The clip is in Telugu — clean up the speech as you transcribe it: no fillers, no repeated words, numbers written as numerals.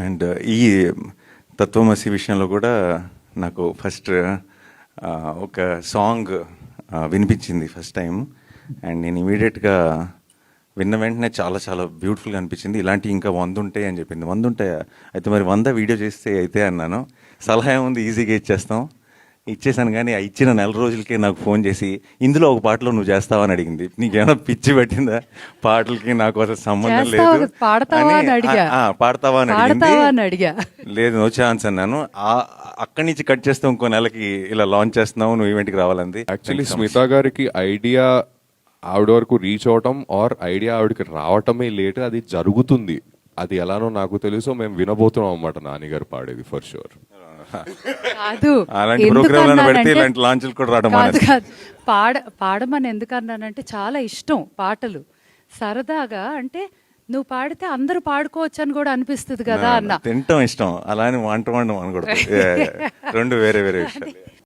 అండ్ ఈ తత్వమసి విషయంలో కూడా నాకు ఫస్ట్ ఒక సాంగ్ వినిపించింది ఫస్ట్ టైం. అండ్ నేను ఇమీడియట్గా విన్న వెంటనే చాలా చాలా బ్యూటిఫుల్గా అనిపించింది. ఇలాంటి ఇంకా 100 ఉంటాయి అని చెప్పింది. 100 ఉంటాయా? అయితే మరి 100 వీడియో చేస్తే అయితే అన్నాను. సలహా ఏముంది, ఈజీగా ఇచ్చేస్తాం. ఇచ్చేసాను. కానీ ఆ ఇచ్చిన 4 రోజులకే నాకు ఫోన్ చేసి ఇందులో ఒక పాటలో నువ్వు చేస్తావా అని అడిగింది. నీకేమైనా పిచ్చి పట్టిందా, పాటలకి నాకు అసలు సంబంధం లేదు, పాడతావా అని అడిగా. లేదు, నో ఛాన్స్ అన్నాను. అక్కడి నుంచి కట్ చేస్తాం, ఇంకో నెలకి ఇలా లాంచ్ చేస్తున్నావు, నువ్వు ఈవెంట్కి రావాలంది. యాక్చువల్లీ స్మిత గారికి ఐడియా ఆవిడ వరకు రీచ్ అవటం ఆర్ ఐడియా ఆవిడకి రావటమే లేట్. అది జరుగుతుంది, అది ఎలానో నాకు తెలుసు. మేము వినబోతున్నాం అన్నమాట నాని గారు పాడేది ఫర్ షూర్. కాదు, అలాంటి ప్రోగ్రామ్ పెడితే ఇలాంటి లాంచ్లు కూడా రావడం పాడమని ఎందుకన్నానంటే చాలా ఇష్టం పాటలు, సరదాగా. అంటే నువ్వు పాడితే అందరూ పాడుకోవచ్చు అని కూడా అనిపిస్తుంది కదా అన్న. తింటాం ఇష్టం, అలానే వంట వండడం అనకూడదు. రెండు వేరే వేరే విషయాలు.